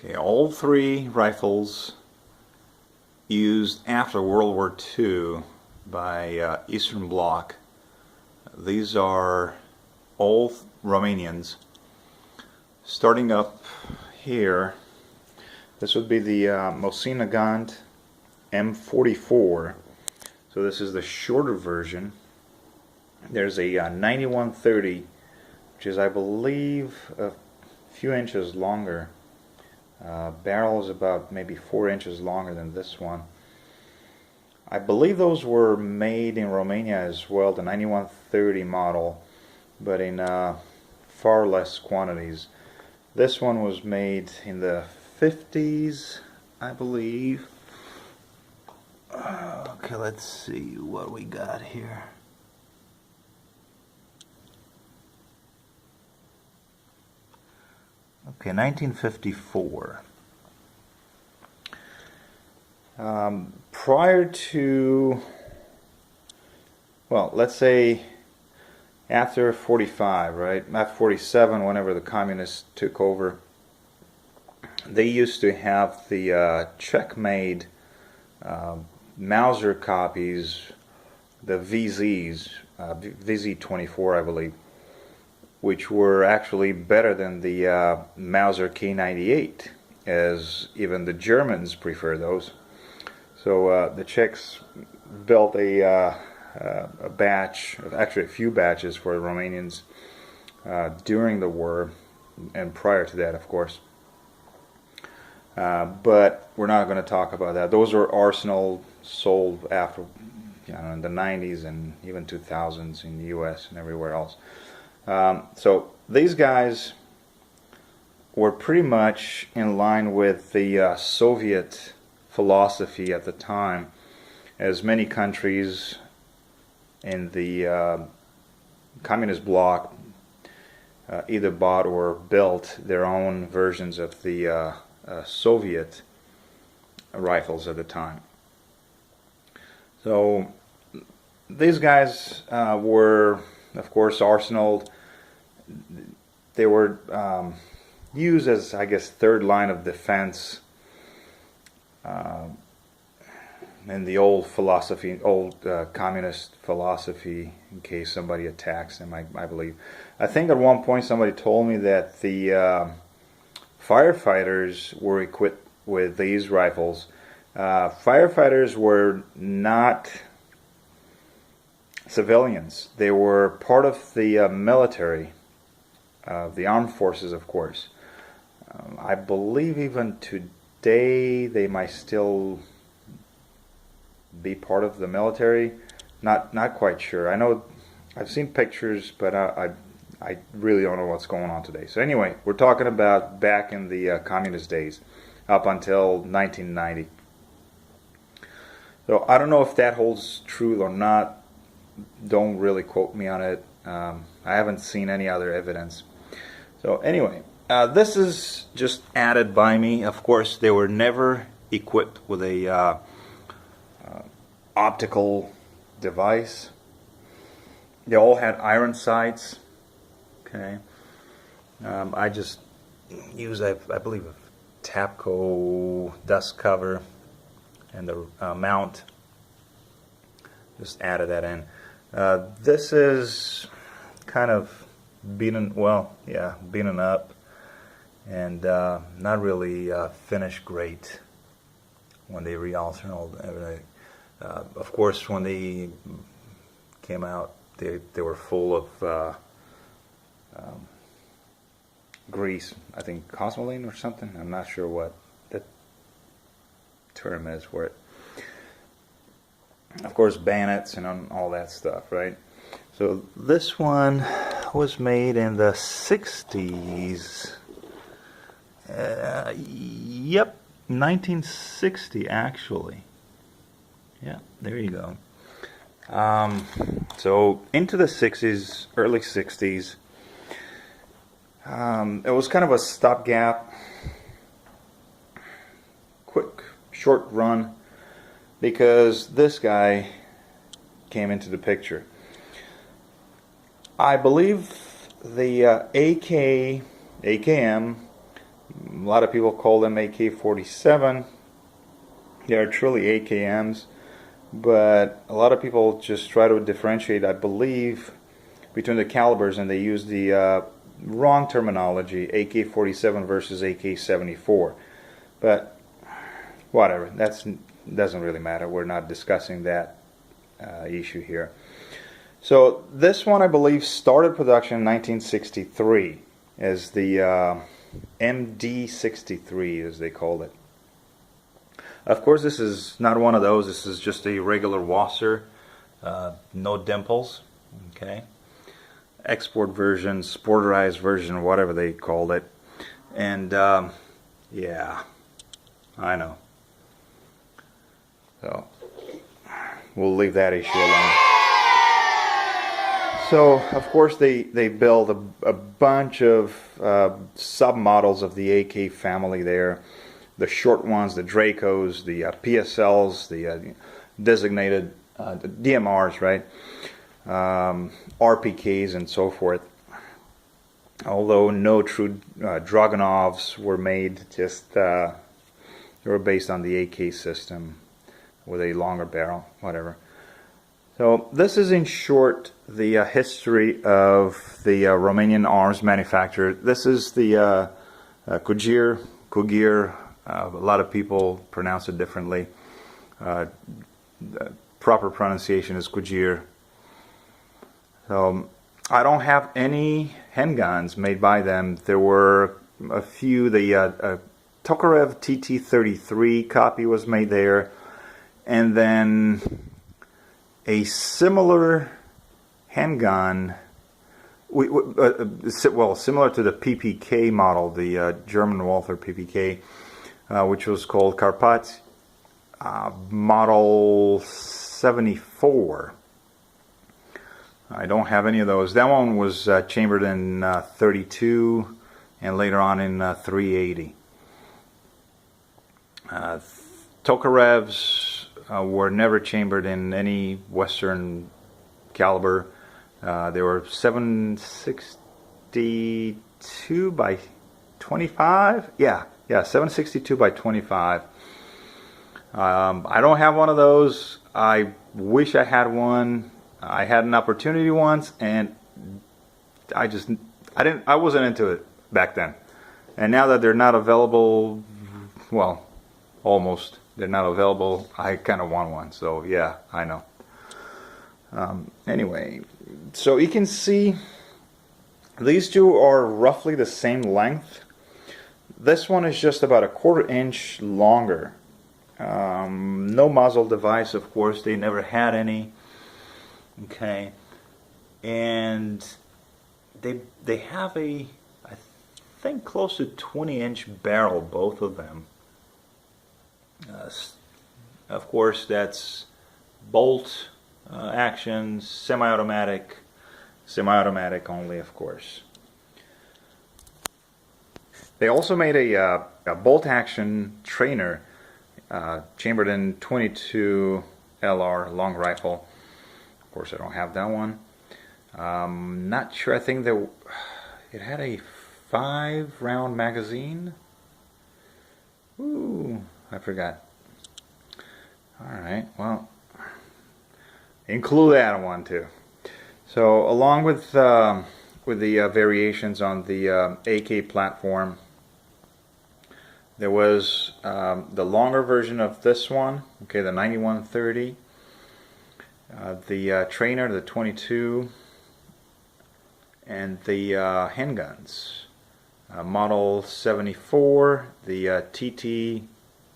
Okay, all three rifles used after World War II by Eastern Bloc. These are all Romanians. Starting up here, this would be the Mosin Nagant M44. So this is the shorter version. There's a 9130, which is, I believe, a few inches longer. Barrel is about maybe 4 inches longer than this one. I believe those were made in Romania as well, the 9130 model, but in far less quantities. This one was made in the 50s, I believe. Okay, let's see what we got here. Okay, 1954. Prior to, well, let's say after 45, right? After 47, whenever the communists took over, they used to have the Czech-made Mauser copies, the VZs, VZ24, I believe, which were actually better than the Mauser K98, as even the Germans prefer those. So the Czechs built a batch, actually a few batches for the Romanians during the war, and prior to that, of course. But we're not going to talk about that. Those were arsenal sold after, in the 90s and even 2000s in the U.S. and everywhere else. So these guys were pretty much in line with the Soviet philosophy at the time, as many countries in the communist bloc either bought or built their own versions of the Soviet rifles at the time. So these guys were, of course, arsenal. They were used as, I guess, third line of defense in the old philosophy, communist philosophy, in case somebody attacks them, I believe. I think at one point somebody told me that the firefighters were equipped with these rifles. Firefighters were not civilians. They were part of the military, the armed forces, of course. I believe even today they might still be part of the military. Not quite sure. I know I've seen pictures, but I really don't know what's going on today. So anyway, we're talking about back in the communist days, up until 1990. So I don't know if that holds true or not. Don't really quote me on it. I haven't seen any other evidence. So anyway, this is just added by me. Of course, they were never equipped with a optical device. They all had iron sights. Okay. I just use, I believe, a Tapco dust cover and the mount. Just added that in. This is kind of beaten up, and not really finished great when they re-alternate everything. Of course, when they came out, they were full of grease. I think cosmoline or something. I'm not sure what the term is for it. Of course, bayonets and all that stuff, right? So this one was made in the 60s. Yep, 1960 actually. Yeah, there you go. So into the 60s, early 60s. It was kind of a stopgap, quick, short run, because this guy came into the picture. I believe the AKM lot of people call them AK-47. They are truly AKMs, but a lot of people just try to differentiate, I believe, between the calibers, and they use the wrong terminology, AK-47 versus AK-74. But whatever, that doesn't really matter. We're not discussing that issue here. So this one, I believe, started production in 1963 as the MD-63, as they called it. Of course, this is not one of those. This is just a regular Wasser, no dimples. Okay, export version, sporterized version, whatever they called it. And yeah, I know. So we'll leave that issue alone. So of course they build a bunch of sub-models of the AK family there. The short ones, the Dracos, the PSLs, the designated the DMRs, right? RPKs and so forth. Although no true Dragunovs were made, just they were based on the AK system with a longer barrel, whatever. So this is in short the history of the Romanian arms manufacturer. This is the Kugir. A lot of people pronounce it differently. The proper pronunciation is Kugir. So I don't have any handguns made by them. There were a few. The Tokarev TT-33 copy was made there, and then a similar handgun, well, similar to the PPK model, the German Walther PPK, which was called Karpat Model 74. I don't have any of those. That one was chambered in 32 and later on in 380. Tokarevs were never chambered in any Western caliber. They were 762 by 25. Yeah, 762 by 25. I don't have one of those. I wish I had one. I had an opportunity once, and I wasn't into it back then. And now that they're not available, well, almost, they're not available, I kind of want one. So yeah, I know. Anyway, so you can see these two are roughly the same length. This one is just about a 1/4 inch longer. No muzzle device, of course. They never had any. Okay, and they have a, I think, close to 20-inch barrel, both of them. Of course, that's bolt action, semi-automatic only, of course. They also made a bolt action trainer, chambered in 22 LR long rifle. Of course, I don't have that one. Not sure. I think that it had a 5-round magazine. Ooh, I forgot. All right, well, include that one too. So, along with the variations on the AK platform, there was the longer version of this one. Okay, the 9130. The trainer, the 22, and the handguns. Model 74, the TT,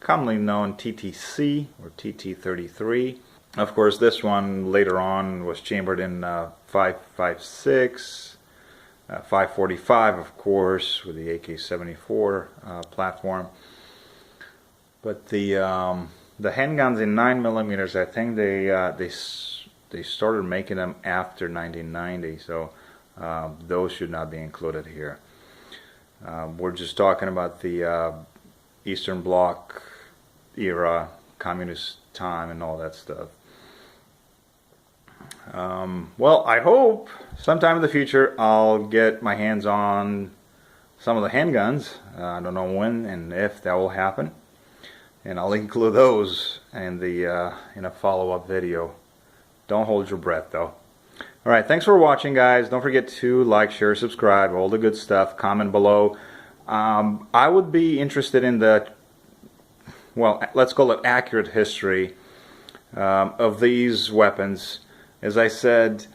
commonly known TTC or TT-33. Of course, this one later on was chambered in 5.56, 5.45, of course, with the AK-74 platform. But the handguns in 9mm, I think they started making them after 1990, so those should not be included here. We're just talking about the Eastern Bloc era, communist time, and all that stuff. Well, I hope sometime in the future I'll get my hands on some of the handguns. I don't know when and if that will happen, and I'll include those in the in a follow-up video. Don't hold your breath though. Alright, thanks for watching, guys. Don't forget to like, share, subscribe, all the good stuff. Comment below. I would be interested in the, well, let's call it accurate history of these weapons. As I said,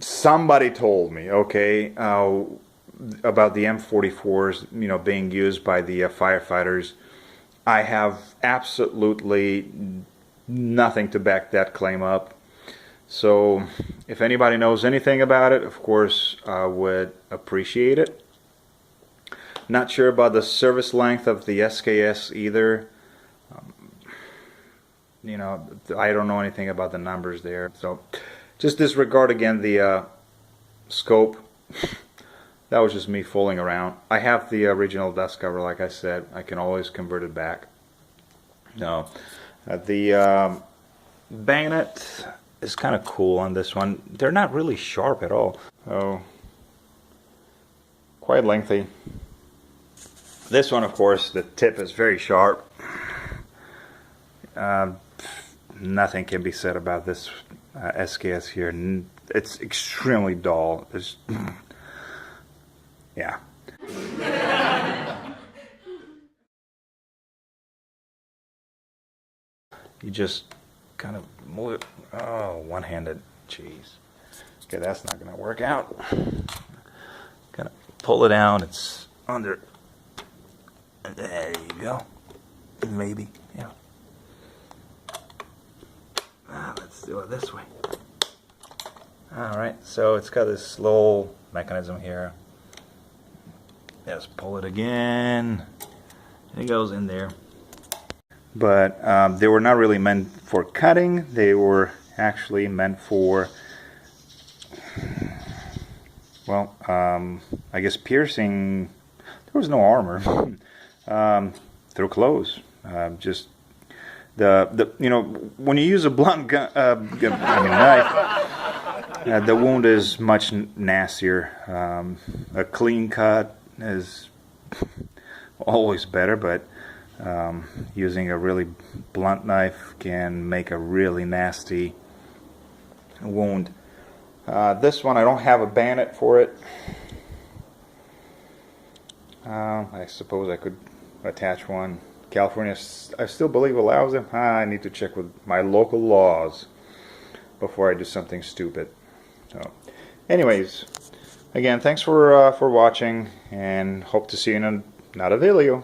somebody told me, okay, about the M44s, you know, being used by the firefighters. I have absolutely nothing to back that claim up. So if anybody knows anything about it, of course, I would appreciate it. Not sure about the service length of the SKS either. You know, I don't know anything about the numbers there. So just disregard again the scope. That was just me fooling around. I have the original dust cover, like I said. I can always convert it back. No, the bayonet is kind of cool on this one. They're not really sharp at all. Oh, quite lengthy. This one, of course, the tip is very sharp. Nothing can be said about this SKS here. It's extremely dull. It's yeah. You just kind of move it. Oh, one-handed. Jeez. Okay, that's not going to work out. Gonna pull it down. It's under. There you go. Maybe. Yeah. Let's do it this way. Alright, so it's got this little mechanism here. Just pull it again. It goes in there. But they were not really meant for cutting. They were actually meant for, well, I guess piercing. There was no armor. Through clothes. Just the you know, when you use a blunt gun, knife, the wound is much nastier. A clean cut is always better, but using a really blunt knife can make a really nasty wound. This one, I don't have a bayonet for it. I suppose I could attach one. California, I still believe, allows them. I need to check with my local laws before I do something stupid. So, anyways, again, thanks for watching, and hope to see you in another video.